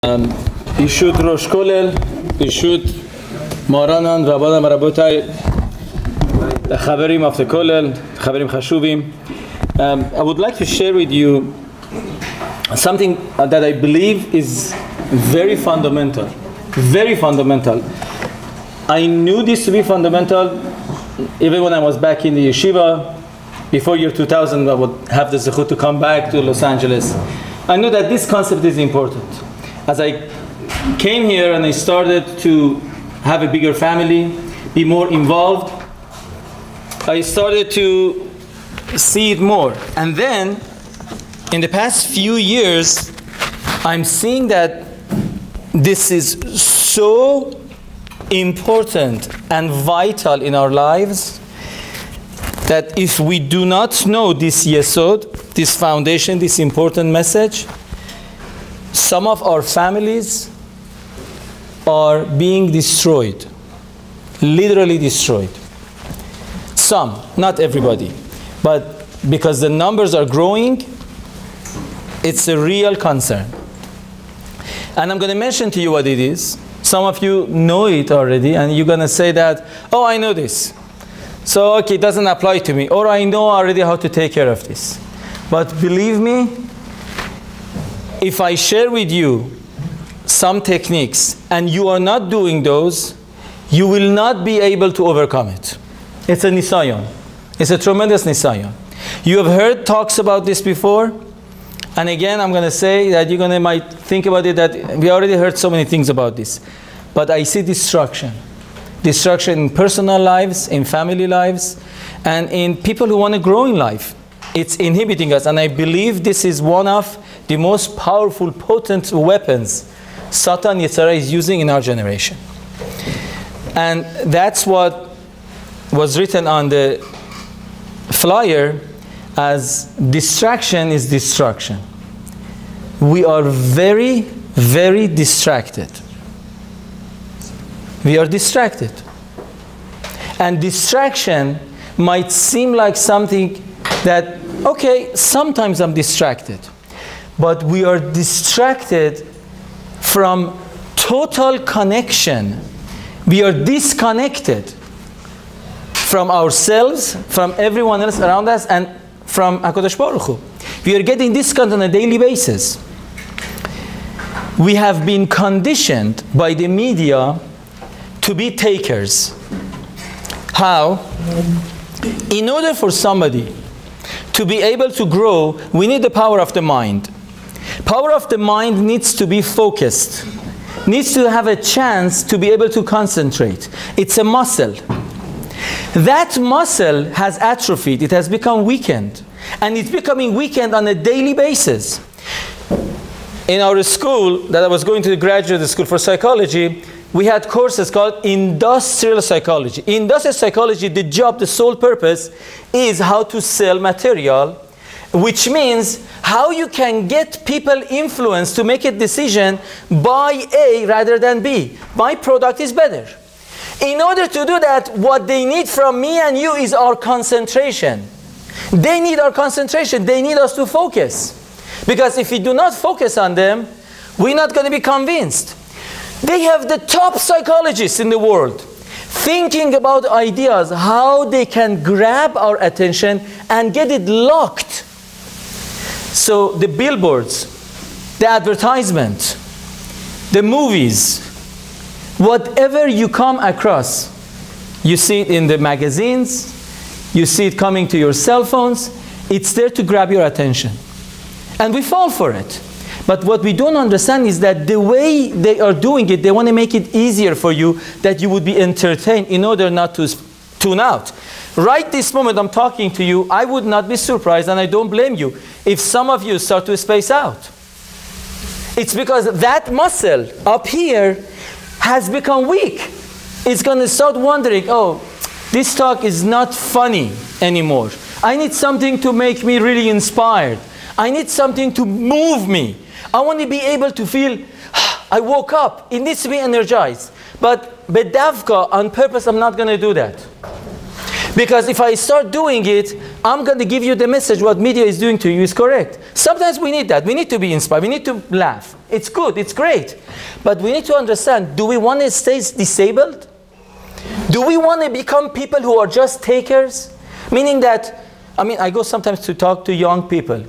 Yachad Kollel, Yachad Maranan, Rabbanan, Rabotai, Chaverim of the Kollel, Chaverim Chashuvim. I would like to share with you something that I believe is very fundamental. Very fundamental. I knew this to be fundamental even when I was back in the yeshiva. Before year 2000, I would have the zechut to come back to Los Angeles. I knew that this concept is important. As I came here and I started to have a bigger family, be more involved, I started to see it more. And then, in the past few years, I'm seeing that this is so important and vital in our lives that if we do not know this yesod, this foundation, this important message, some of our families are being destroyed, literally destroyed. Some, not everybody, but because the numbers are growing, it's a real concern. And I'm going to mention to you what it is. Some of you know it already, and you're going to say that, oh, I know this. So, okay, it doesn't apply to me. Or I know already how to take care of this. But believe me, if I share with you some techniques and you are not doing those, you will not be able to overcome it. It's a nisayon. It's a tremendous nisayon. You have heard talks about this before. And again, I'm going to say that you're going to might think about it that we already heard so many things about this. But I see destruction. Destruction in personal lives, in family lives, and in people who want to grow in life. It's inhibiting us. And I believe this is one of the most powerful, potent weapons Satan Yetzirah is using in our generation. And that's what was written on the flyer as distraction is destruction. We are very, very distracted. We are distracted. And distraction might seem like something that, okay, sometimes I'm distracted. But we are distracted from total connection. We are disconnected from ourselves, from everyone else around us, and from HaKadosh Baruch Hu. We are getting disconnected on a daily basis. We have been conditioned by the media to be takers. How? In order for somebody to be able to grow, we need the power of the mind. Power of the mind needs to be focused, needs to have a chance to be able to concentrate. It's a muscle. That muscle has atrophied, it has become weakened, and it's becoming weakened on a daily basis. In our school, that I was going to the graduate school for psychology, we had courses called industrial psychology. In industrial psychology, the job, the sole purpose is how to sell material, which means how you can get people influenced to make a decision, buy A rather than B. My product is better. In order to do that, what they need from me and you is our concentration. They need our concentration. They need us to focus. Because if we do not focus on them, we're not going to be convinced. They have the top psychologists in the world thinking about ideas, how they can grab our attention and get it locked. So the billboards, the advertisement, the movies, whatever you come across, you see it in the magazines, you see it coming to your cell phones, it's there to grab your attention. And we fall for it. But what we don't understand is that the way they are doing it, they want to make it easier for you, that you would be entertained in order not to tune out. Right this moment I'm talking to you, I would not be surprised, and I don't blame you, if some of you start to space out. It's because that muscle up here has become weak. It's going to start wondering, oh, this talk is not funny anymore. I need something to make me really inspired. I need something to move me. I want to be able to feel, I woke up. It needs to be energized. But bedavka, on purpose, I'm not going to do that. Because if I start doing it, I'm going to give you the message what media is doing to you is correct. Sometimes we need that. We need to be inspired. We need to laugh. It's good. It's great. But we need to understand, do we want to stay disabled? Do we want to become people who are just takers? Meaning that, I mean, I go sometimes to talk to young people.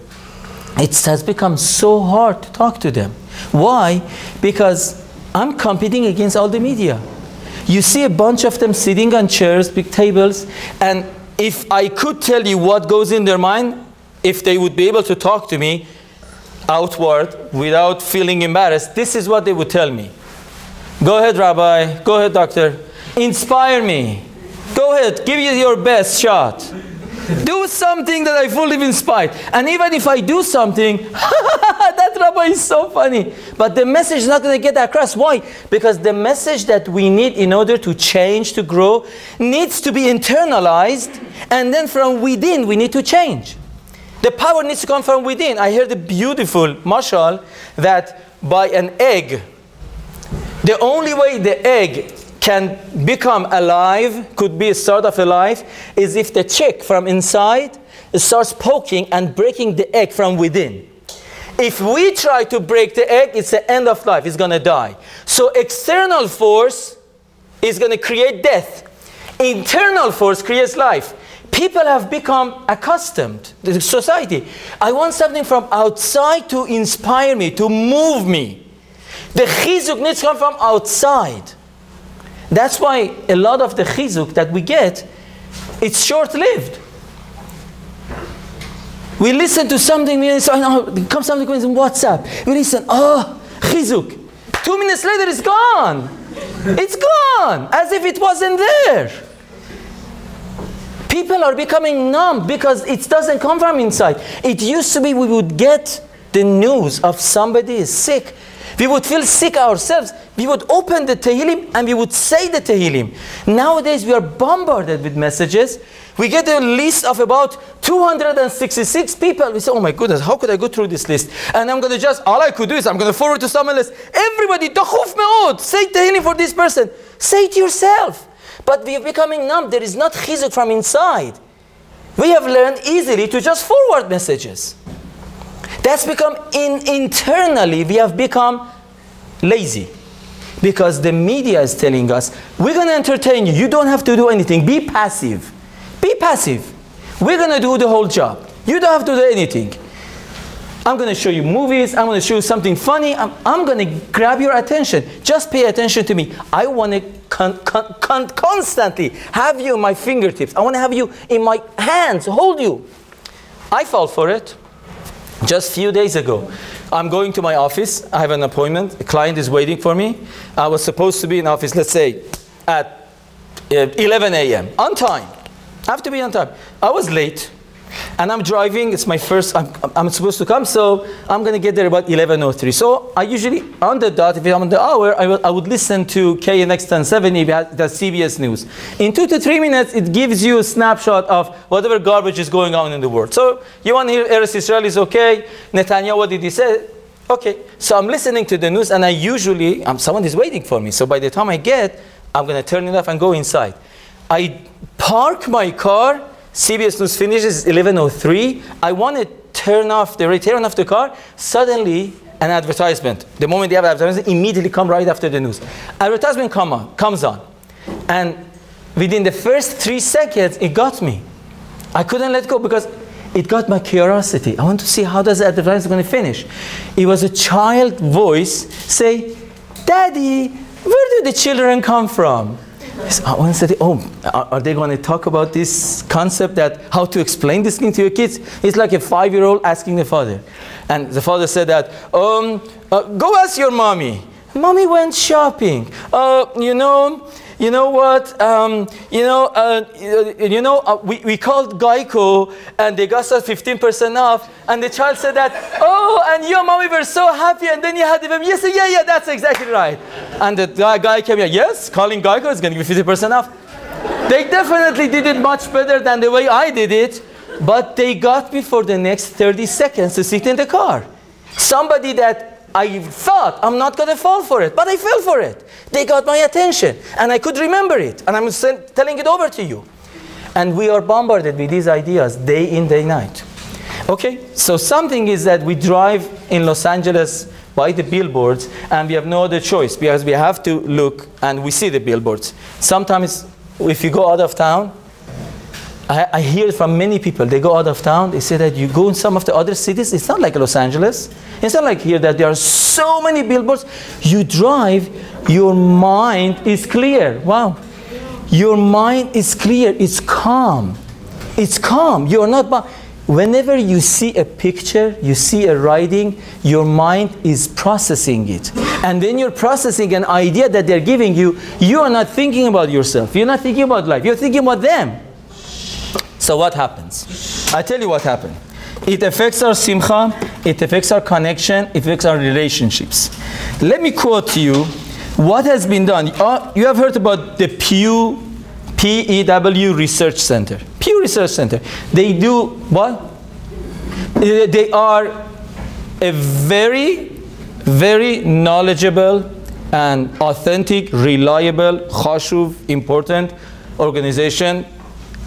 It has become so hard to talk to them. Why? Because I'm competing against all the media. You see a bunch of them sitting on chairs, big tables, and if I could tell you what goes in their mind, if they would be able to talk to me outward without feeling embarrassed, this is what they would tell me. Go ahead, Rabbi. Go ahead, doctor. Inspire me. Go ahead. Give it your best shot. Do something that I fully inspired. And even if I do something, that rabbi is so funny. But the message is not going to get across. Why? Because the message that we need in order to change, to grow, needs to be internalized. And then from within, we need to change. The power needs to come from within. I heard a beautiful mashal that by an egg, the only way the egg can become alive, could be a start of a life, is if the chick from inside starts poking and breaking the egg from within. If we try to break the egg, it's the end of life. It's going to die. So external force is going to create death. Internal force creates life. People have become accustomed to the society. I want something from outside to inspire me, to move me. The chizuk needs to come from outside. That's why a lot of the chizuk that we get, it's short-lived. We listen to something, comes something in WhatsApp. We listen, oh, chizuk. 2 minutes later, it's gone. It's gone, as if it wasn't there. People are becoming numb because it doesn't come from inside. It used to be we would get the news of somebody is sick. We would feel sick ourselves. We would open the Tehillim and we would say the Tehillim. Nowadays, we are bombarded with messages. We get a list of about 266 people. We say, oh my goodness, how could I go through this list? And I'm going to just, all I could do is I'm going to forward to someone else. Everybody, Dachuf me'od, say Tehillim for this person. Say it yourself. But we are becoming numb. There is not chizuk from inside. We have learned easily to just forward messages. That's become, internally, we have become lazy. Because the media is telling us, we're going to entertain you. You don't have to do anything. Be passive. Be passive. We're going to do the whole job. You don't have to do anything. I'm going to show you movies. I'm going to show you something funny. I'm going to grab your attention. Just pay attention to me. I want to constantly have you in my fingertips. I want to have you in my hands, hold you. I fall for it. Just a few days ago, I'm going to my office. I have an appointment. A client is waiting for me. I was supposed to be in office, let's say, at 11 a.m. On time. I have to be on time. I was late. And I'm driving. It's my first. I'm supposed to come, so I'm going to get there about 11:03. So I usually, on the dot, if I'm on the hour, I would listen to KNX 1070, that's CBS News. In 2 to 3 minutes, it gives you a snapshot of whatever garbage is going on in the world. So you want to hear Eretz Israel is okay, Netanyahu, what did he say? Okay. So I'm listening to the news, and I usually, someone is waiting for me. So by the time I get, I'm going to turn it off and go inside. I park my car. CBS News finishes 11:03. I want to turn off the car. Suddenly, an advertisement. The moment they have advertisement, immediately come right after the news. Advertisement comes on. And within the first 3 seconds, it got me. I couldn't let go because it got my curiosity. I want to see how does the advertisement going to finish. It was a child voice say, Daddy, where do the children come from? I want to say, oh, are they going to talk about this concept that how to explain this thing to your kids? It's like a 5-year-old asking the father. And the father said that, go ask your mommy. Mommy went shopping. You know what? We called Geico and they got us 15% off. And the child said that, oh, and you and mommy were so happy. And then you had them. Yes, yeah, that's exactly right. And the guy came here. Yes, calling Geico is going to give you 50% off. They definitely did it much better than the way I did it. But they got me for the next 30 seconds to sit in the car. Somebody that I thought I'm not going to fall for it, but I fell for it. They got my attention, and I could remember it, and I'm telling it over to you. And we are bombarded with these ideas day in, day night. Okay, so something is that we drive in Los Angeles by the billboards, and we have no other choice because we have to look and we see the billboards. Sometimes if you go out of town, I hear from many people, they go out of town, they say that you go in some of the other cities, it's not like Los Angeles. It's not like here that there are so many billboards. You drive, your mind is clear. Wow. Your mind is clear. It's calm. It's calm. You are not bound. Whenever you see a picture, you see a writing, your mind is processing it. And then you're processing an idea that they're giving you. You are not thinking about yourself. You're not thinking about life. You're thinking about them. So what happens? I tell you what happened. It affects our simcha, it affects our connection, it affects our relationships. Let me quote to you what has been done. You have heard about the Pew, P-E-W Research Center. Pew Research Center. They do what? They are a very, very knowledgeable and authentic, reliable, chashuv, important organization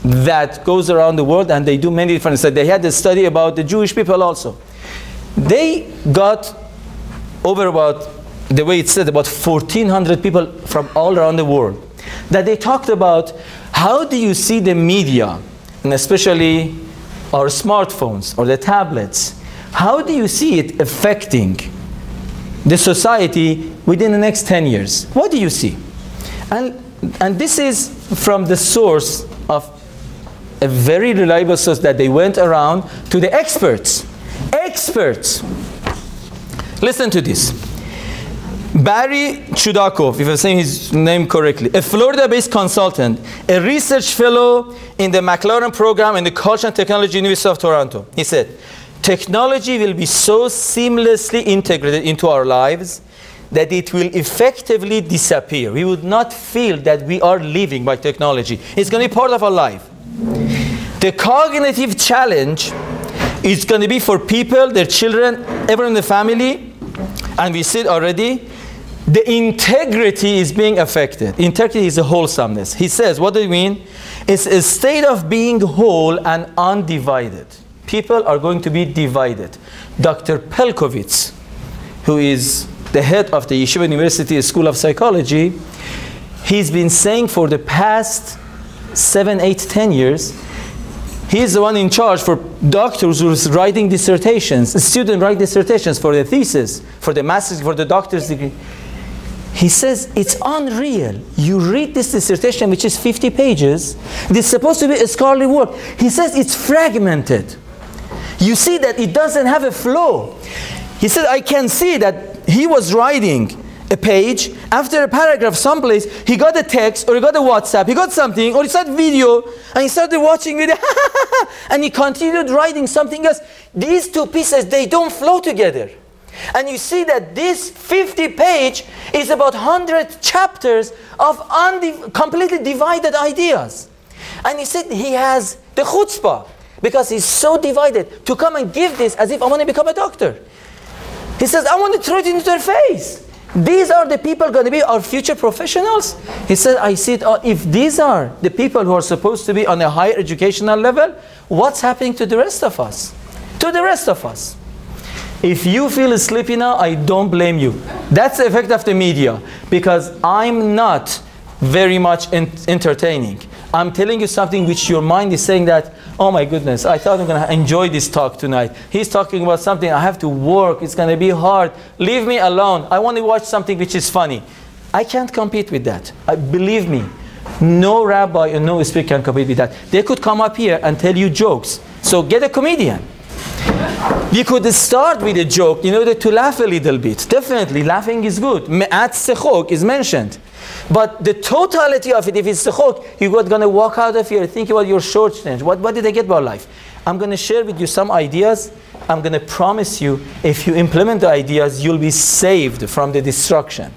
that goes around the world, and they do many different studies. They had a study about the Jewish people also. They got over about, the way it said, about 1,400 people from all around the world. That they talked about how do you see the media, and especially our smartphones or the tablets, how do you see it affecting the society within the next 10 years? What do you see? And this is from the source of a very reliable source that they went around to the experts. Experts. Listen to this. Barry Chudakov, if I'm saying his name correctly, a Florida-based consultant, a research fellow in the McLaren program in the Culture and Technology University of Toronto. He said, technology will be so seamlessly integrated into our lives that it will effectively disappear. We would not feel that we are living by technology. It's going to be part of our life. The cognitive challenge is going to be for people, their children, everyone in the family, and we see it already. The integrity is being affected. Integrity is a wholesomeness. He says, what do you mean? It's a state of being whole and undivided. People are going to be divided. Dr. Pelkovitz, who is the head of the Yeshiva University School of Psychology, he's been saying for the past 7, 8, 10 years, he's the one in charge for doctors who's writing dissertations, students write dissertations for the thesis, for the master's, for the doctor's degree. He says, it's unreal. You read this dissertation, which is 50 pages. This is supposed to be a scholarly work. He says it's fragmented. You see that it doesn't have a flow. He said, I can see that he was writing a page, after a paragraph someplace, he got a text, or he got a WhatsApp, he got something, or he started video, and he started watching video, and he continued writing something else. These two pieces, they don't flow together. And you see that this 50 page is about 100 chapters of completely divided ideas. And he said he has the chutzpah, because he's so divided, to come and give this as if I want to become a doctor. He says, I want to throw it into their face. These are the people going to be our future professionals. He said, I see it. If these are the people who are supposed to be on a higher educational level, what's happening to the rest of us? To the rest of us. If you feel sleepy now, I don't blame you. That's the effect of the media, because I'm not very much entertaining. I'm telling you something which your mind is saying that, oh my goodness, I thought I'm going to enjoy this talk tonight. He's talking about something, I have to work, it's going to be hard. Leave me alone. I want to watch something which is funny. I can't compete with that. Believe me, no rabbi and no speaker can compete with that. They could come up here and tell you jokes. So get a comedian. You could start with a joke in order to laugh a little bit. Definitely, laughing is good. Me'at sechok is mentioned. But the totality of it, if it's sechok, you're going to walk out of here, think about your shortchange. What did I get about life? I'm going to share with you some ideas. I'm going to promise you, if you implement the ideas, you'll be saved from the destruction.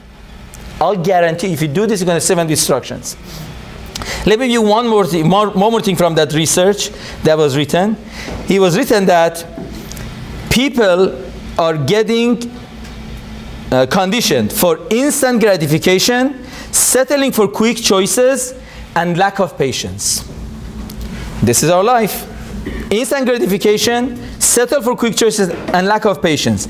I'll guarantee, if you do this, you're going to save on destructions. Let me give you one more thing from that research that was written. It was written that people are getting conditioned for instant gratification, settling for quick choices, and lack of patience. This is our life. Instant gratification, settle for quick choices, and lack of patience.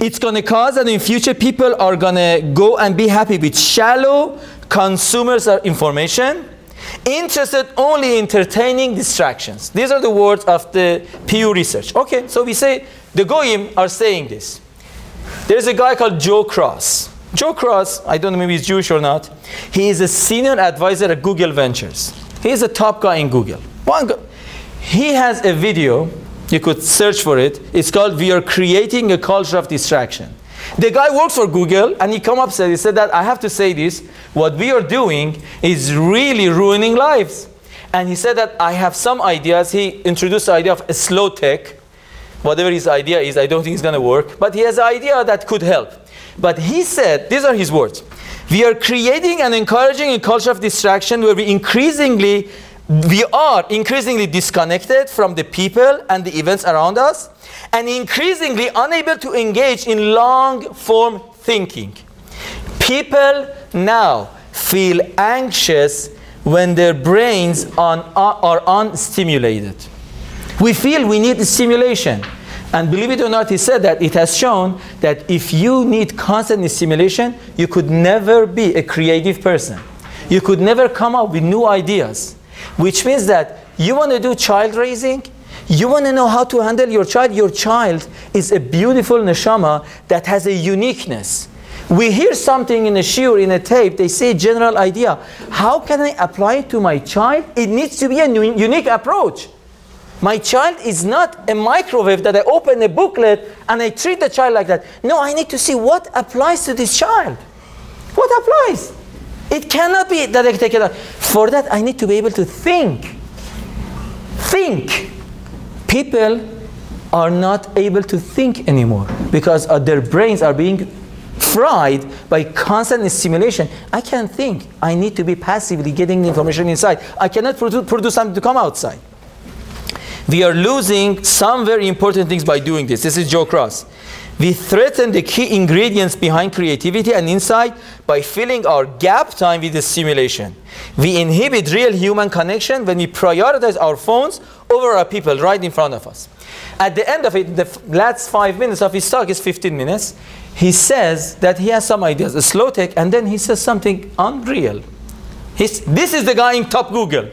It's going to cause that in future people are going to go and be happy with shallow consumers of information, interested only in entertaining distractions. These are the words of the Pew Research. Okay, so we say the Goyim are saying this. There's a guy called Joe Cross. Joe Cross, I don't know, maybe he's Jewish or not. He is a senior advisor at Google Ventures. He's a top guy in Google. He has a video, you could search for it. It's called "We Are Creating a Culture of Distraction." The guy works for Google, and he come up and he said that I have to say this, what we are doing is really ruining lives. And he said that I have some ideas. He introduced the idea of a slow tech. Whatever his idea is, I don't think it's going to work. But he has an idea that could help. But he said, these are his words, "We are creating and encouraging a culture of distraction where we are increasingly disconnected from the people and the events around us and increasingly unable to engage in long-form thinking. People now feel anxious when their brains are unstimulated. We feel we need stimulation." And believe it or not, he said that it has shown that if you need constant stimulation, you could never be a creative person. You could never come up with new ideas. Which means that you want to do child raising, you want to know how to handle your child. Your child is a beautiful neshama that has a uniqueness. We hear something in a shiur, in a tape, they say general idea. How can I apply it to my child? It needs to be a unique approach. My child is not a microwave that I open a booklet and I treat the child like that. No, I need to see what applies to this child. What applies? It cannot be that I take it out. For that, I need to be able to think. Think. People are not able to think anymore because their brains are being fried by constant stimulation. I can't think. I need to be passively getting the information inside. I cannot produce something to come outside. We are losing some very important things by doing this. This is Joe Cross. We threaten the key ingredients behind creativity and insight by filling our gap time with the stimulation. We inhibit real human connection when we prioritize our phones over our people right in front of us. At the end of it, the last 5 minutes of his talk is 15 minutes. He says that he has some ideas, a slow tech, and then he says something unreal. This is the guy in top Google.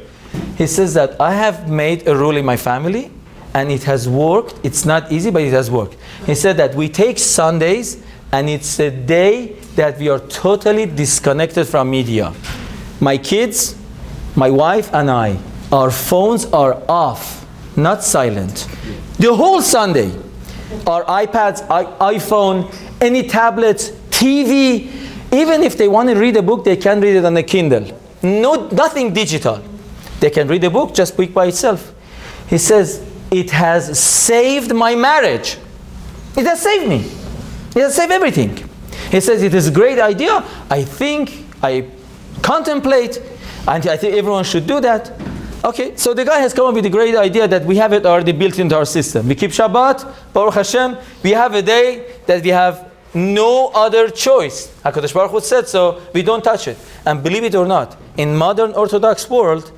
He says that I have made a rule in my family and it has worked. It's not easy, but it has worked. He said that we take Sundays and it's a day that we are totally disconnected from media. My kids, my wife and I, our phones are off, not silent. The whole Sunday, our iPads, iPhone, any tablets, TV, even if they want to read a book, they can read it on a Kindle. Nothing digital. They can read a book just quick by itself. He says, it has saved my marriage. It has saved me. It has saved everything. He says, it is a great idea. I think, I contemplate, and I think everyone should do that. Okay, so the guy has come up with a great idea that we have it already built into our system. We keep Shabbat, Baruch Hashem. We have a day that we have no other choice. HaKadosh Baruch Hu said so, we don't touch it. And believe it or not, in modern Orthodox world,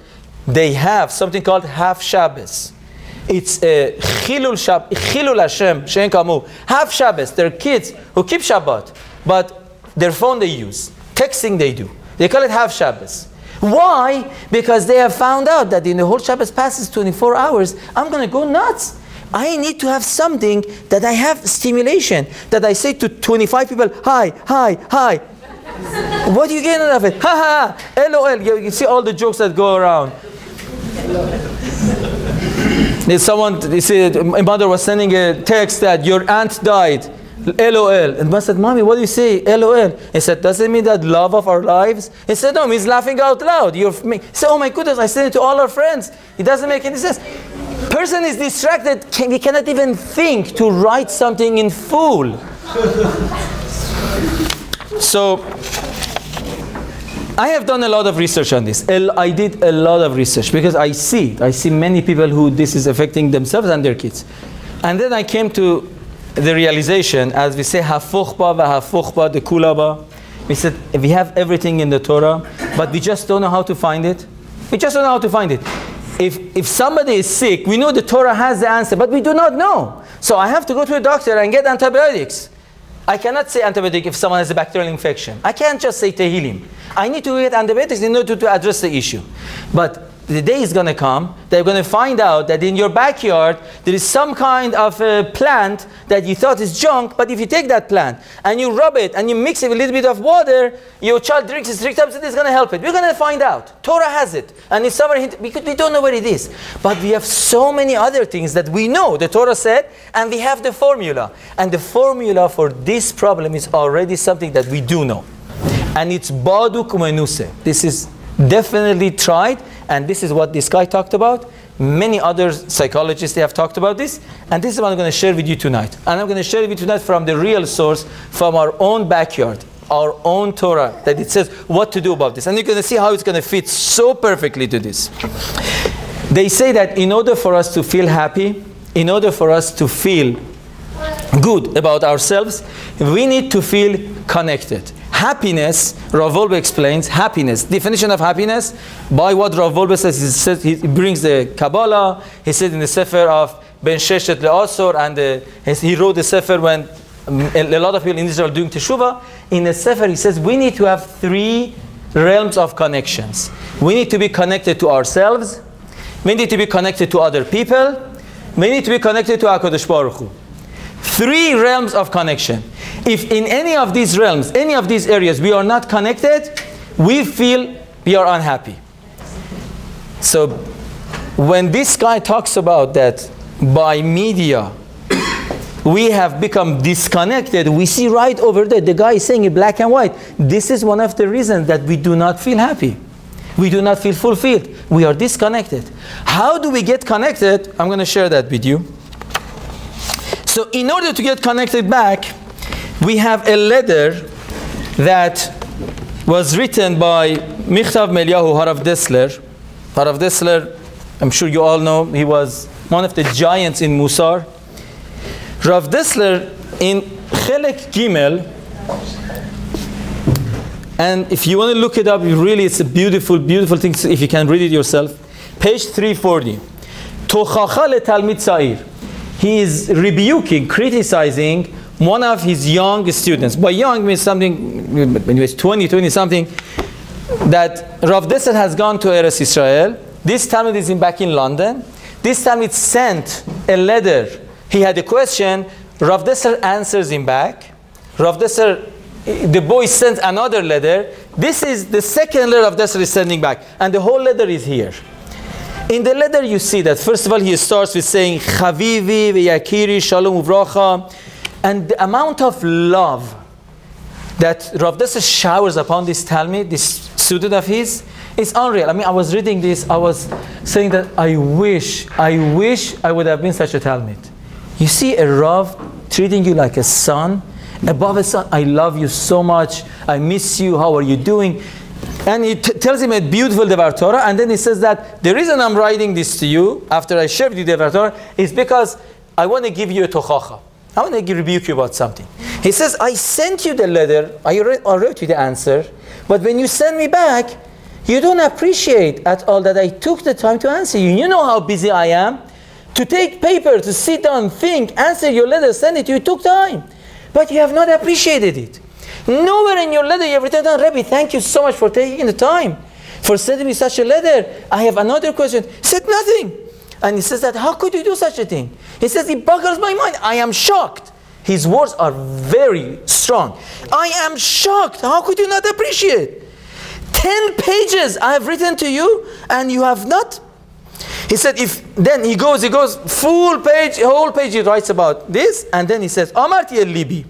they have something called half Shabbos. It's a Chilul Hashem, Shein Kamu. Half Shabbos. They're kids who keep Shabbat, but their phone they use, texting they do. They call it half Shabbos. Why? Because they have found out that in the whole Shabbos passes 24 hours, I'm going to go nuts. I need to have something that I have stimulation, that I say to 25 people, hi, hi, hi. What do you get out of it? Ha ha, LOL. You see all the jokes that go around. There's someone, they said, my mother was sending a text that your aunt died. LOL. And I said, Mommy, what do you say? LOL. He said, does it mean that love of our lives? He said, no, he's laughing out loud. He said, oh my goodness, I sent it to all our friends. It doesn't make any sense. Person is distracted. We cannot even think to write something in full. So, I have done a lot of research on this. I did a lot of research because I see it. I see many people who this is affecting themselves and their kids. And then I came to the realization, as we say, hafuchba v'hafuchba de kulaba. We said, we have everything in the Torah, but we just don't know how to find it. We just don't know how to find it. if somebody is sick, we know the Torah has the answer, but we do not know. So I have to go to a doctor and get antibiotics. I cannot say antibiotic if someone has a bacterial infection. I can't just say Tehillim. I need to get antibiotics in order to address the issue. But the day is going to come, they're going to find out that in your backyard, there is some kind of a plant that you thought is junk, but if you take that plant and you rub it and you mix it with a little bit of water, your child drinks it 3 times, it's going to help it. We're going to find out. Torah has it. And it's somewhere, because we don't know where it is. But we have so many other things that we know, the Torah said, and we have the formula. And the formula for this problem is already something that we do know. And it's Baruch Umenuse. This is definitely tried, and this is what this guy talked about. Many other psychologists, they have talked about this, and this is what I'm going to share with you tonight. And I'm going to share with you tonight from the real source, from our own backyard, our own Torah, that it says what to do about this. And you're going to see how it's going to fit so perfectly to this. They say that in order for us to feel happy, in order for us to feel good about ourselves, we need to feel connected. Happiness, Rav Wolbe explains, happiness, definition of happiness, by what Rav Wolbe says, he brings the Kabbalah, he said in the Sefer of Ben Sheshet Le'asor, and he wrote the Sefer when a lot of people in Israel are doing Teshuvah. In the Sefer he says we need to have 3 realms of connections. We need to be connected to ourselves, we need to be connected to other people, we need to be connected to HaKadosh Baruch Hu. 3 realms of connection. If in any of these realms, any of these areas, we are not connected, we feel we are unhappy. So when this guy talks about that by media, we have become disconnected, we see right over there, the guy is saying in black and white, this is one of the reasons that we do not feel happy. We do not feel fulfilled. We are disconnected. How do we get connected? I'm going to share that with you. So in order to get connected back, we have a letter that was written by Michtav Meliyahu Harav Dessler. Harav Dessler, I'm sure you all know, he was one of the giants in Musar. Rav Dessler in Chelek Gimel, and if you want to look it up, really it's a beautiful, beautiful thing if you can read it yourself. Page 340. Tochacha letalmid tza'ir. He is rebuking, criticizing one of his young students. By young means something, when he was 20 something, that Rav Dessler has gone to Eretz Israel. This Talmud is back in London. This Talmud sent a letter. He had a question. Rav Dessler answers him back. Rav Dessler, the boy sends another letter. This is the second letter Rav Dessler is sending back. And the whole letter is here. In the letter you see that, first of all, he starts with saying, Chavivi v'yakiri shalom uvracha. And the amount of love that Rav Dessler showers upon this Talmud, this student of his, is unreal. I mean, I was reading this, I was saying that I wish I would have been such a Talmud. You see a Rav treating you like a son, above a son. I love you so much, I miss you, how are you doing? And he tells him a beautiful Devar Torah, and then he says that the reason I'm writing this to you, after I shared with you Devar Torah, is because I want to give you a tochacha. I want to rebuke you about something. He says, I sent you the letter, I wrote you the answer, but when you send me back, you don't appreciate at all that I took the time to answer you. You know how busy I am. To take paper, to sit down, think, answer your letter, send it, you took time. But you have not appreciated it. Nowhere in your letter you have written down, Rabbi, thank you so much for taking the time, for sending me such a letter. I have another question. He said nothing. And he says that, how could you do such a thing? He says, it boggles my mind. I am shocked. His words are very strong. I am shocked. How could you not appreciate? 10 pages I have written to you and you have not. He said, then he goes, full page, whole page he writes about this. And then he says, Amarti el-Libi.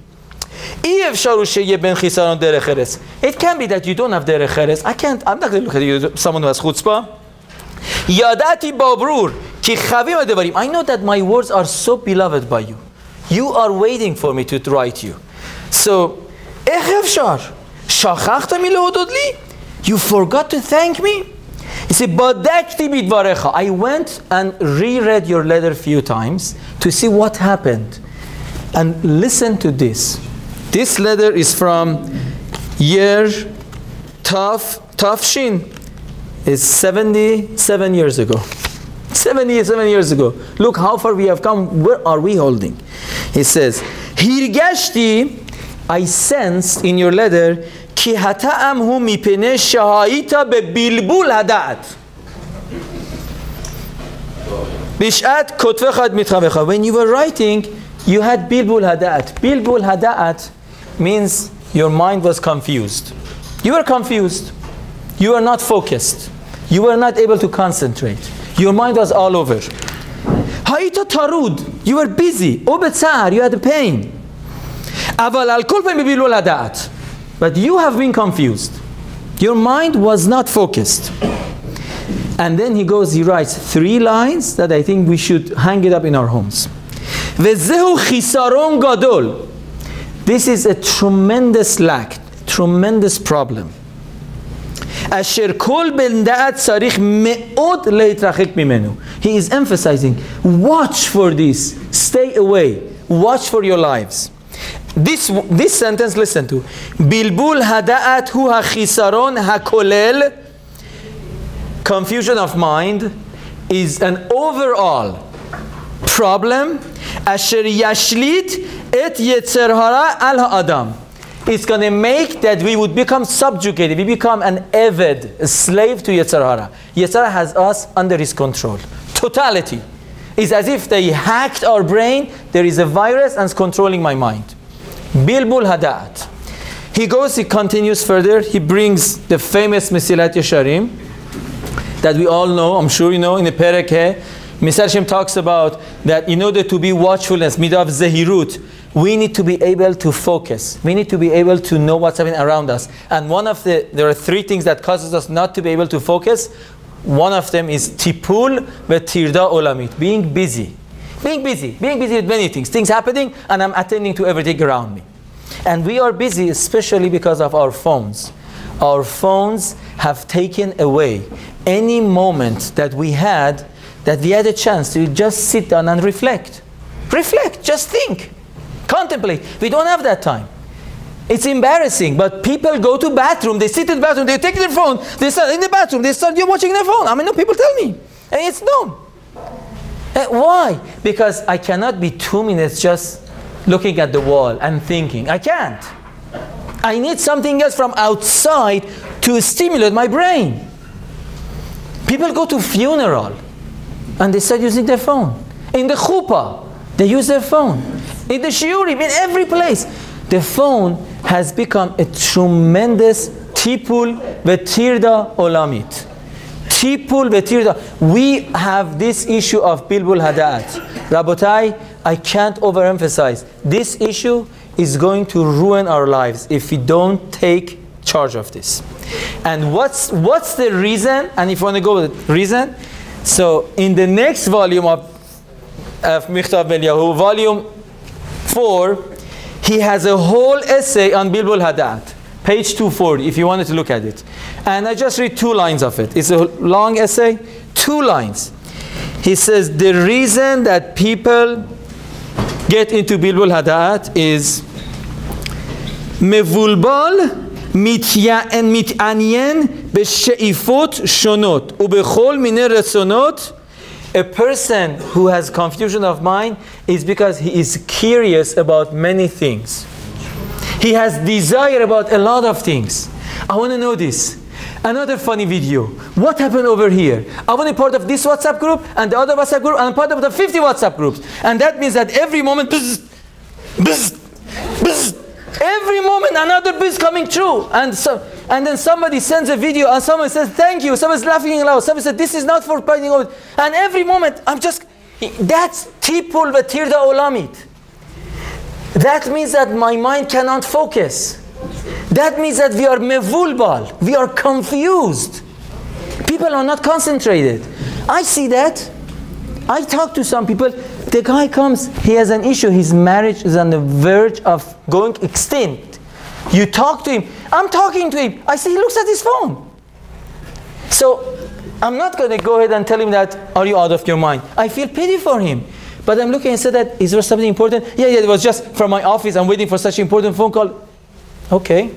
It can be that you don't have derech eretz. I'm not going to look at you, someone who has chutzpah. I know that my words are so beloved by you. You are waiting for me to write you. So, you forgot to thank me? He said, I went and reread your letter a few times to see what happened. And listen to this. This letter is from year Tafshin. It's 77 years ago. 7 years ago. Look how far we have come. Where are we holding? He says, Hirgashti, I sensed in your letter, ki hata'am hu mipene shaha'ita be bilbul hada'at. Bish'at kotvechad mitchavecha. When you were writing, you had bilbul hada'at. Bilbul hada'at means your mind was confused. You were confused. You were not focused. You were not able to concentrate. Your mind was all over. Ha'ita tarud. You were busy. O betzar, you had pain. Aval al kol pa'im bilbul hada'at. But you have been confused. Your mind was not focused. And then he writes 3 lines that I think we should hang it up in our homes. Vezehu chisaron gadol. This is a tremendous lack, tremendous problem. Asher kol ben da'at tzarich me'od leitrachek mimenu. He is emphasizing, watch for this, stay away, watch for your lives. This sentence, listen to. Bilbul hada'at hu ha-chisaron ha-kollel. Confusion of mind is an overall problem. Asher yashlit et yetzer hara al ha'adam. It's going to make that we would become subjugated. We become an eved, a slave to yetzer hara. Yetzer hara has us under his control. Totality. It's as if they hacked our brain. There is a virus and it's controlling my mind. Bilbul hada'at. He continues further. He brings the famous Mesilat Yesharim that we all know, I'm sure you know, in the Perek He, Mr. Hashem talks about that in order to be watchfulness, midah of zehirut, we need to be able to focus. We need to be able to know what's happening around us. And there are 3 things that causes us not to be able to focus. One of them is tipul vetirda olamit, being busy. Being busy with many things. Things happening and I'm attending to everything around me. And we are busy especially because of our phones. Our phones have taken away any moment that we had a chance to just sit down and reflect. Reflect, just think, contemplate. We don't have that time. It's embarrassing, but people go to bathroom, they sit in the bathroom, they take their phone, they start in the bathroom, they start watching their phone. I mean, no, people tell me, and it's known. Why? Because I cannot be 2 minutes just looking at the wall and thinking. I can't. I need something else from outside to stimulate my brain. People go to funeral and they start using their phone. In the chuppah, they use their phone. In the shiurim, in every place. The phone has become a tremendous tipul vetirda olamit. Tipul vetirda. We have this issue of bilbul hada'at. Rabotai, I can't overemphasize. This issue is going to ruin our lives if we don't take charge of this. And what's the reason? And if you want to go with the reason, so in the next volume of Michtav Eliyahu, volume 4, he has a whole essay on bilbul hada'at, page 240, if you wanted to look at it. And I just read 2 lines of it. It's a long essay, 2 lines. He says the reason that people get into bilbul hada'at is mevulbal mit'anyen b'she'ifot shonot u'bechol minei retzonot. A person who has confusion of mind is because he is curious about many things. He has desire about a lot of things. I want to know this. Another funny video. What happened over here? I want to be part of this WhatsApp group and the other WhatsApp group and I'm part of the 50 WhatsApp groups. And that means that every moment, bzz, bzz, bzz, every moment another bzz coming through. And then somebody sends a video and someone says, thank you. Someone's laughing aloud. Someone says, this is not for fighting out. And every moment, that's tipul vetirda olamit. That means that my mind cannot focus. That means that we are mevulbal. We are confused. People are not concentrated. I see that. I talk to some people. The guy comes, he has an issue. His marriage is on the verge of going extinct. You talk to him. I'm talking to him. I see he looks at his phone. So I'm not going to go ahead and tell him that, are you out of your mind? I feel pity for him. But I'm looking and say that, is there something important? Yeah, it was just from my office. I'm waiting for such an important phone call. Okay.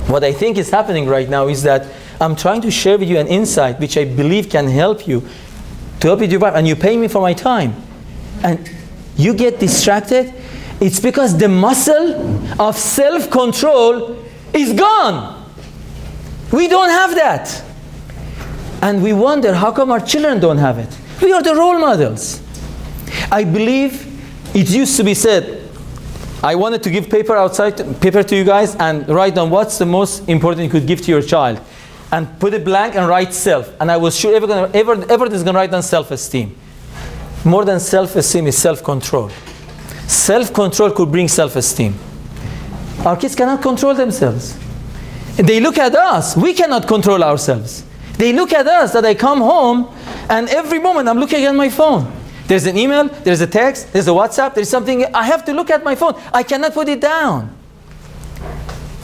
What I think is happening right now is that I'm trying to share with you an insight which I believe can help you to help with your wife, and you pay me for my time, and you get distracted, it's because the muscle of self-control is gone. We don't have that. And we wonder, how come our children don't have it? We are the role models. I believe it used to be said, I wanted to give paper to you guys and write down what's the most important you could give to your child. And put it blank and write self. And I was sure everyone is going to write down self-esteem. More than self-esteem is self-control. Self-control could bring self-esteem. Our kids cannot control themselves. They look at us. We cannot control ourselves. They look at us that I come home and every moment I'm looking at my phone. There's an email, there's a text, there's a WhatsApp, there's something. I have to look at my phone. I cannot put it down.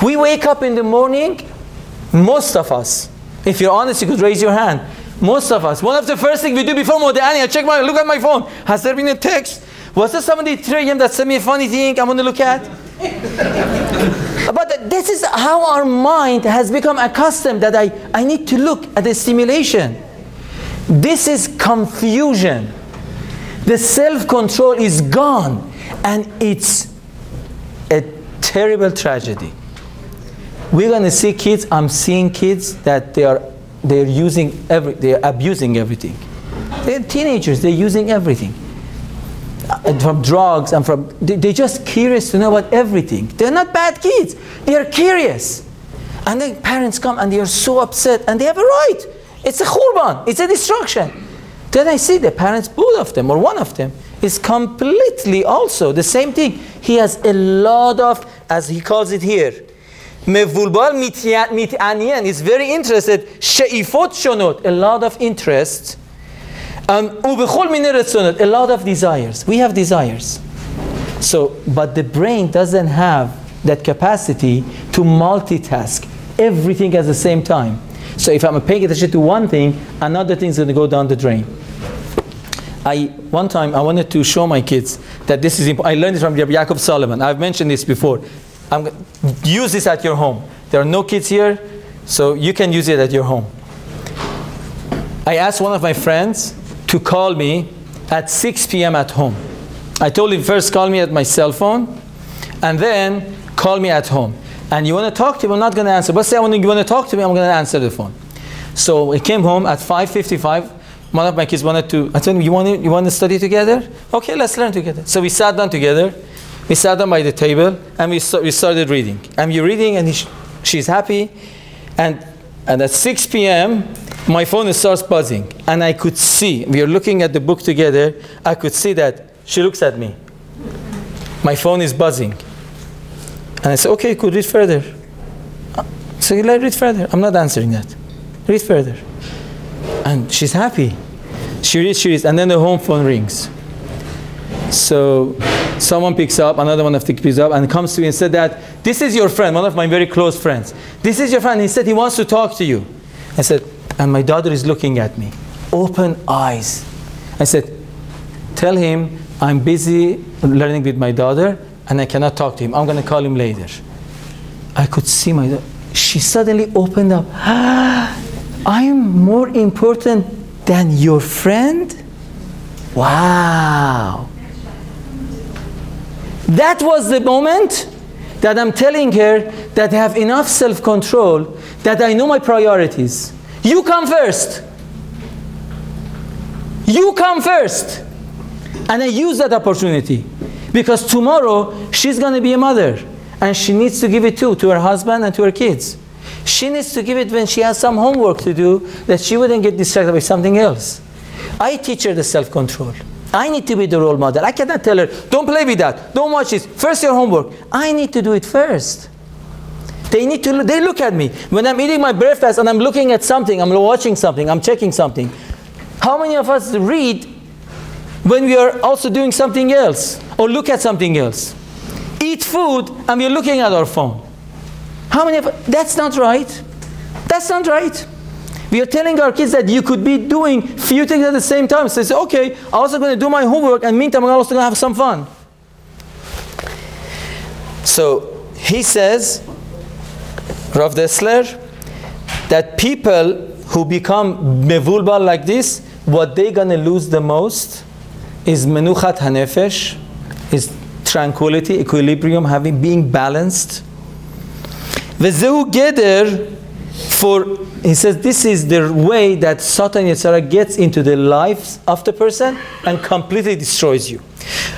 We wake up in the morning, most of us, if you're honest, you could raise your hand. Most of us, one of the first things we do before Modani, I look at my phone. Has there been a text? Was there somebody at 3 a.m. that sent me a funny thing I want to look at? But this is how our mind has become accustomed that I need to look at the stimulation. This is confusion. The self-control is gone, and it's a terrible tragedy. We're going to see kids, I'm seeing kids that they're abusing everything. They're teenagers, they're using everything. From drugs and they're just curious to know about everything. They're not bad kids, they're curious. And then parents come and they are so upset, and they have a right. It's a khurban, it's a destruction. Then I see the parents, both of them or one of them, is completely also the same thing. He has a lot of, as he calls it here, mevulbal mit'aniyan, is very interested, she'ifot shonot, a lot of interest, ubechol min retzonot, a lot of desires. We have desires. So, but the brain doesn't have that capacity to multitask everything at the same time. So if I'm paying attention to one thing, another thing is going to go down the drain. One time I wanted to show my kids that this is important. I learned this from Rabbi Yaakov Solomon. I've mentioned this before. Use this at your home. There are no kids here, so you can use it at your home. I asked one of my friends to call me at 6 p.m. at home. I told him first call me at my cell phone, and then call me at home. And you want to talk to me, I'm not going to answer. But say you want to talk to me, I'm going to answer the phone. So I came home at 5:55. One of my kids wanted to, I told him, you want to study together? Okay, let's learn together. So we sat down together. We sat down by the table, and we started reading. And we're reading, and she's happy. And at 6 p.m., my phone starts buzzing. And I could see, we are looking at the book together, I could see that she looks at me. My phone is buzzing. And I said, okay, could read further. So let read further. I'm not answering that. Read further. And she's happy. She reads, and then the home phone rings. So someone picks up, another one of them picks up, and comes to me and said that, this is your friend, one of my very close friends. This is your friend. He said he wants to talk to you. I said, and my daughter is looking at me. Open eyes. I said, tell him I'm busy learning with my daughter, and I cannot talk to him. I'm going to call him later. I could see my daughter. She suddenly opened up. I'm more important than your friend? Wow. That was the moment that I'm telling her that I have enough self-control, that I know my priorities. You come first. You come first. And I use that opportunity. Because tomorrow, she's going to be a mother. And she needs to give it to her husband and to her kids. She needs to give it when she has some homework to do, that she wouldn't get distracted by something else. I teach her the self-control. I need to be the role model. I cannot tell her, don't play with that, don't watch this, first your homework. I need to do it first. They look at me. When I'm eating my breakfast and I'm looking at something, I'm watching something, I'm checking something. How many of us read when we are also doing something else, or look at something else? Eat food and we're looking at our phone. How many of us? That's not right. That's not right. We are telling our kids that you could be doing few things at the same time. So they say, okay, I'm also going to do my homework, and meantime I'm also going to have some fun. So he says, Rav Dessler, that people who become mevulbal like this, what they're going to lose the most is menuchat hanefesh, is tranquility, equilibrium, being balanced. V'zehu geder, he says this is the way that Satan Yetzirah gets into the lives of the person and completely destroys you.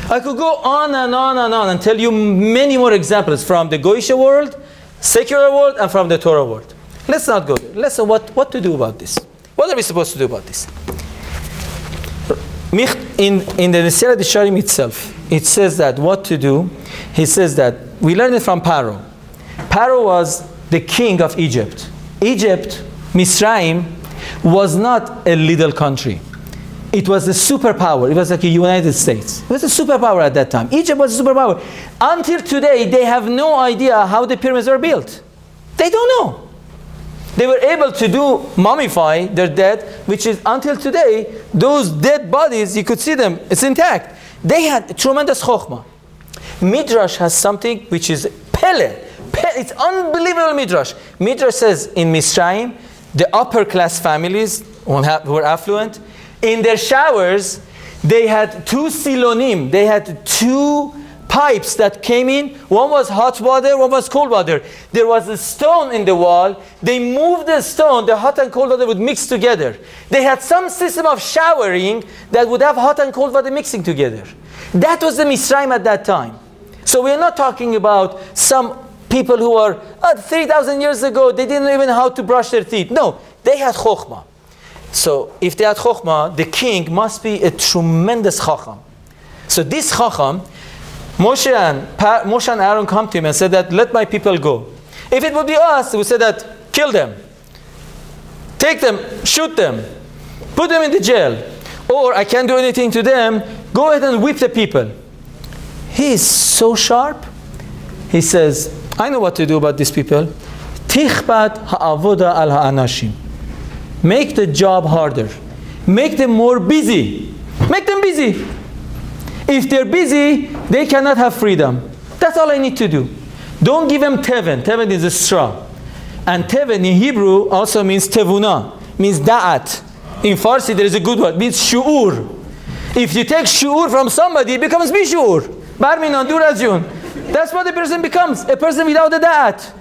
I could go on and on and on and tell you many more examples from the Goyish world, secular world, and from the Torah world. Let's not go there. Let's say what to do about this. What are we supposed to do about this? In the Nesirah Disharim itself, it says that what to do. He says that we learned it from Paro. Paro was the king of Egypt. Egypt, Misraim, was not a little country. It was a superpower. It was like the United States. It was a superpower at that time. Egypt was a superpower. Until today, they have no idea how the pyramids are built. They don't know. They were able to mummify their dead, which is until today, those dead bodies, you could see them, it's intact. They had tremendous chokhmah. Midrash has something which is pele. It's unbelievable Midrash. Midrash says in Misraim, the upper class families who were affluent, in their showers, they had 2 silonim. They had 2 pipes that came in. One was hot water, one was cold water. There was a stone in the wall. They moved the stone, the hot and cold water would mix together. They had some system of showering that would have hot and cold water mixing together. That was the Misraim at that time. So we're not talking about some people who are 3,000 years ago, they didn't even know how to brush their teeth. No, they had chokhmah. So if they had chokhmah, the king must be a tremendous chacham. So this chacham, Moshe and Aaron come to him and said that, let my people go. If it would be us, we would say that, kill them. Take them, shoot them. Put them in the jail. Or I can't do anything to them. Go ahead and whip the people. He is so sharp. He says, I know what to do about these people. Tichbat ha'avoda al ha'anashim. Make the job harder. Make them more busy. Make them busy. If they're busy, they cannot have freedom. That's all I need to do. Don't give them teven. Teven is a straw. And teven in Hebrew also means tevuna, means da'at. In Farsi there is a good word, means shu'ur. If you take shu'ur from somebody, it becomes bishur. Barminan, durazjun. That's what a person becomes, a person without a da'at.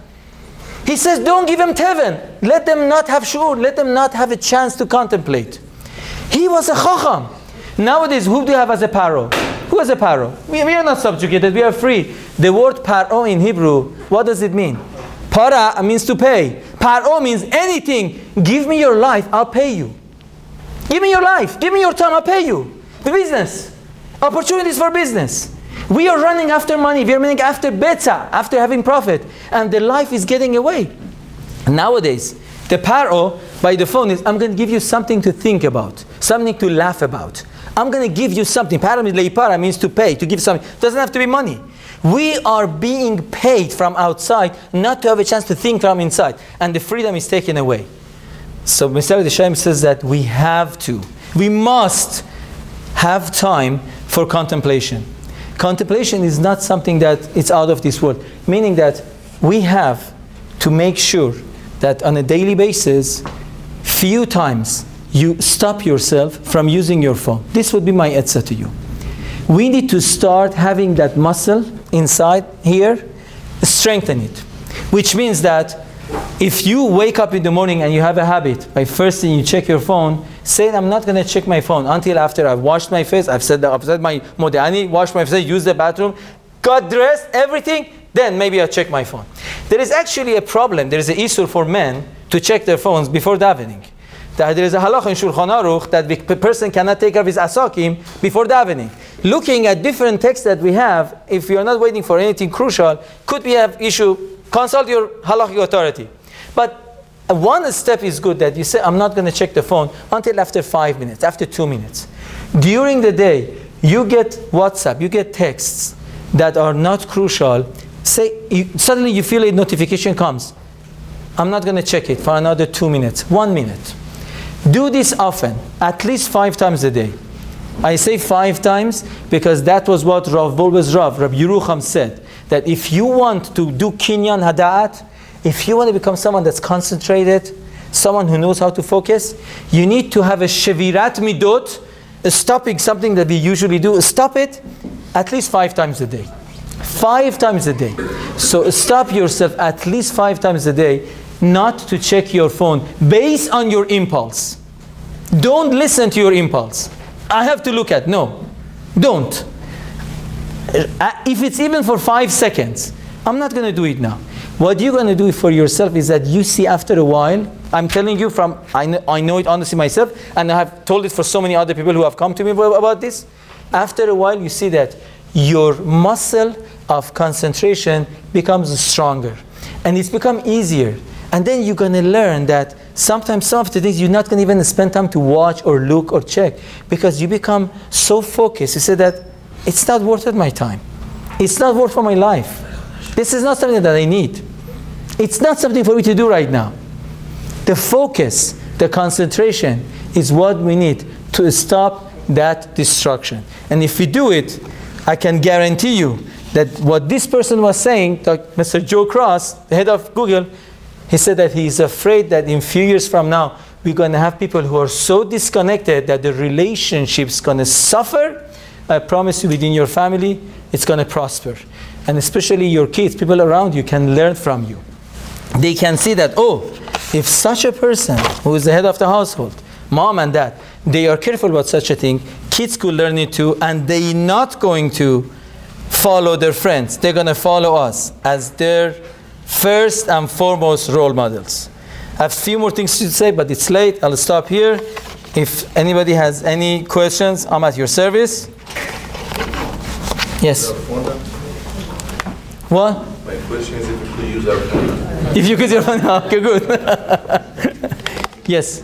He says, don't give them teven. Let them not have shu'ur. Let them not have a chance to contemplate. He was a chacham. Nowadays, who do you have as a paro? Who is a paro? We are not subjugated, we are free. The word paro in Hebrew, what does it mean? Para means to pay. Paro means anything. Give me your life, I'll pay you. Give me your life, give me your time, I'll pay you. The business. Opportunities for business. We are running after money, we are running after betza, after having profit. And the life is getting away. Nowadays, the paro by the phone is, I'm going to give you something to think about, something to laugh about. I'm going to give you something. Para means to pay, to give something. It doesn't have to be money. We are being paid from outside, not to have a chance to think from inside. And the freedom is taken away. So Mr. Deshaim says that we must have time for contemplation. Contemplation is not something that it's out of this world. Meaning that we have to make sure that on a daily basis, few times, you stop yourself from using your phone. This would be my etzah to you. We need to start having that muscle inside here, strengthen it. Which means that if you wake up in the morning and you have a habit, by first thing you check your phone, say I'm not going to check my phone until after I've washed my face, I've said my modani, washed my face, used the bathroom, got dressed, everything, then maybe I'll check my phone. There is actually a problem. There is an issue for men to check their phones before davening. That there is a halach in Shulchan Aruch that the person cannot take off his asakim before davening. Looking at different texts that we have, if you are not waiting for anything crucial, could be an issue, consult your halachic authority. But one step is good, that you say, I'm not going to check the phone until after 5 minutes, after 2 minutes. During the day, you get WhatsApp, you get texts that are not crucial. Suddenly you feel a notification comes. I'm not going to check it for another 2 minutes, 1 minute. Do this often, at least 5 times a day. I say 5 times because that was what Rabbi Yerucham said, that if you want to do kinyan hada'at, if you want to become someone that's concentrated, someone who knows how to focus, you need to have a shevirat midot, stopping something that we usually do. Stop it at least 5 times a day. 5 times a day. So stop yourself at least 5 times a day not to check your phone based on your impulse. Don't listen to your impulse. I have to look at. No, don't. If it's even for 5 seconds, I'm not going to do it now. What you're going to do for yourself is that you see after a while, I'm telling you from, I know it honestly myself, and I have told it for so many other people who have come to me about this. After a while, you see that your muscle of concentration becomes stronger. And it's become easier. And then you're going to learn that sometimes some of the things you're not going to even spend time to watch or look or check, because you become so focused. You say that it's not worth it my time. It's not worth for my life. This is not something that I need. It's not something for me to do right now. The focus, the concentration is what we need to stop that destruction. And if we do it, I can guarantee you that what this person was saying, Mr. Joe Cross, the head of Google, he said that he is afraid that in a few years from now, we're going to have people who are so disconnected that the relationship's going to suffer. I promise you, within your family, it's going to prosper. And especially your kids, people around you can learn from you. They can see that, oh, if such a person who is the head of the household, mom and dad, they are careful about such a thing, kids could learn it too, and they're not going to follow their friends. They're going to follow us as their first and foremost role models. I have a few more things to say, but it's late. I'll stop here. If anybody has any questions, I'm at your service. Yes? What? My question is if you could use our phone. If you could use your phone, okay, good. Yes?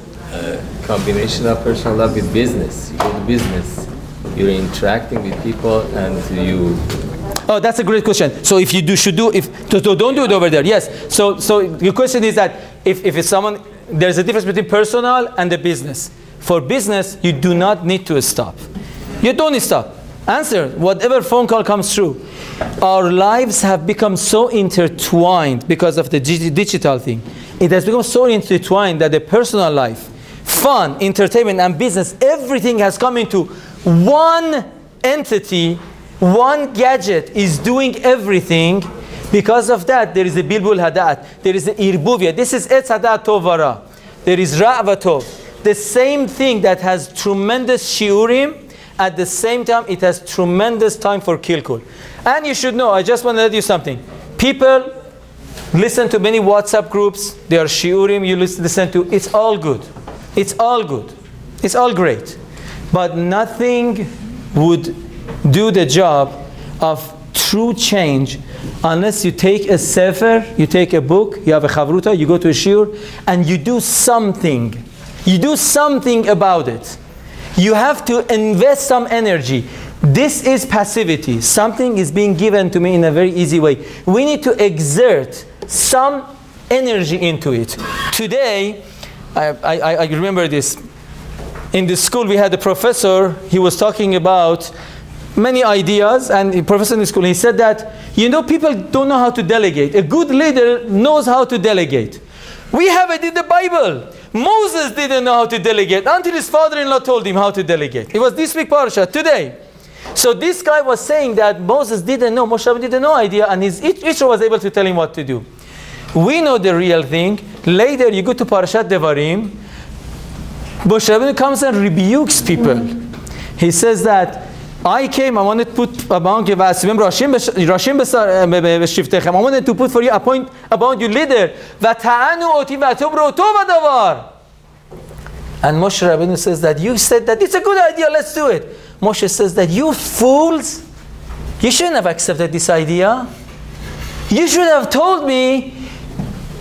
Combination of personal life with business. You go to business, you're interacting with people, and you... Oh, that's a great question. So if you don't do it over there. Yes. So your question is that if it's someone, there's a difference between personal and the business. For business, you do not need to stop. You don't need to stop. Answer whatever phone call comes through. Our lives have become so intertwined because of the digital thing. It has become so intertwined that the personal life, fun, entertainment, and business, everything has come into one entity. One gadget is doing everything. Because of that, there is a bilbul hadat. There is a irbuvia. This is etz hadat tov vara. There is ra'va tov. The same thing that has tremendous shiurim, at the same time, it has tremendous time for kilkul. And you should know, I just want to tell you something. People listen to many WhatsApp groups. They are shiurim you listen to. It's all good. It's all good. It's all great. But nothing would do the job of true change unless you take a sefer, you take a book, you have a chavruta, you go to a shiur, and you do something. You do something about it. You have to invest some energy. This is passivity. Something is being given to me in a very easy way. We need to exert some energy into it. Today, I remember this. In the school, we had a professor. He was talking about many ideas, and a professor in the school, he said that, you know, people don't know how to delegate. A good leader knows how to delegate. We have it in the Bible. Moses didn't know how to delegate until his father-in-law told him how to delegate. It was this week parasha, today. So this guy was saying that Moses didn't know, Moshe didn't know idea, and Yitro was able to tell him what to do. We know the real thing. Later you go to Parashat Devarim, Moshe comes and rebukes people. He says that I came, I wanted to put among you, I wanted to put for you a point about your leader. And Moshe Rabbeinu says that you said that it's a good idea, let's do it. Moshe says that you fools, you shouldn't have accepted this idea. You should have told me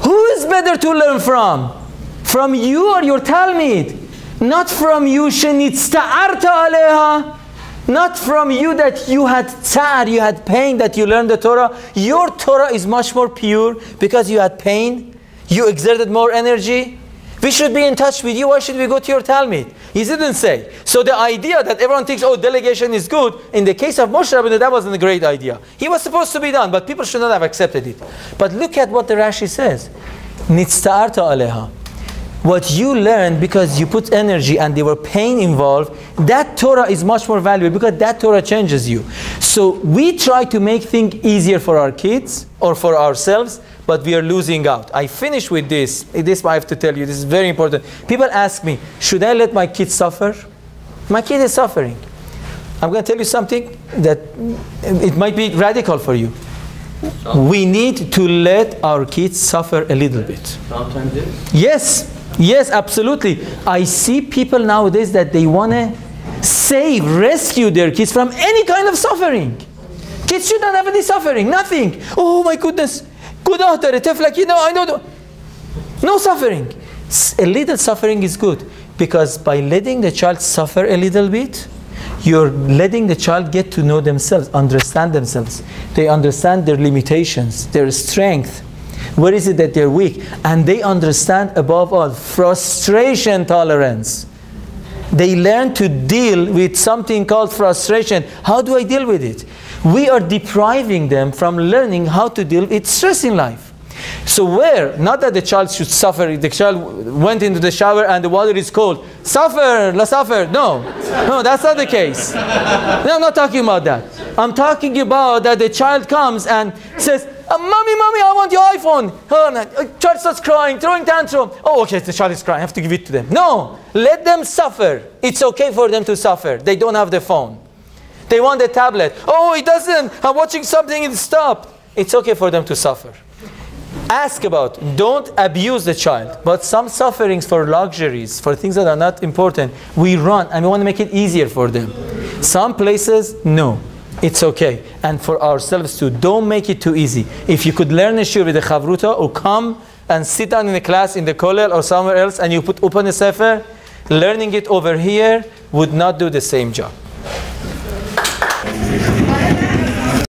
who is better to learn from you or your Talmud, not from you. Shenitzta'arta aleha. Not from you that you had tzar, you had pain that you learned the Torah. Your Torah is much more pure because you had pain. You exerted more energy. We should be in touch with you. Why should we go to your Talmud? He didn't say. So the idea that everyone thinks, oh, delegation is good. In the case of Moshe Rabbeinu, that wasn't a great idea. He was supposed to be done, but people should not have accepted it. But look at what the Rashi says. Nitzta'arta aleha. what you learned because you put energy and there were pain involved, that Torah is much more valuable because that Torah changes you. So we try to make things easier for our kids or for ourselves, but we are losing out. I finish with this. This I have to tell you. This is very important. People ask me, should I let my kids suffer? My kid is suffering. I'm going to tell you something that it might be radical for you. We need to let our kids suffer a little bit. Sometimes yes. Yes, absolutely. I see people nowadays that they want to rescue their kids from any kind of suffering. Kids shouldn't have any suffering, nothing. Oh my goodness. No suffering. A little suffering is good because by letting the child suffer a little bit, you're letting the child get to know themselves, understand themselves. They understand their limitations, their strength. Where is it that they're weak? And they understand, above all, frustration tolerance. They learn to deal with something called frustration. How do I deal with it? We are depriving them from learning how to deal with stress in life. So not that the child should suffer, if the child went into the shower and the water is cold, suffer, no, that's not the case. No, I'm not talking about that. I'm talking about that the child comes and says, mommy, I want your iPhone. Oh, child starts crying, throwing tantrum. Oh, okay, the child is crying, I have to give it to them. No, let them suffer. It's okay for them to suffer. They don't have the phone. They want the tablet. Oh, it doesn't. I'm watching something, it stopped. It's okay for them to suffer. Ask about, don't abuse the child. But some sufferings for luxuries, for things that are not important, we run and we want to make it easier for them. Some places, no. It's okay. And for ourselves too, don't make it too easy. If you could learn a shir with a chavruta or come and sit down in a class in the kollel or somewhere else and you open a sefer, learning it over here would not do the same job.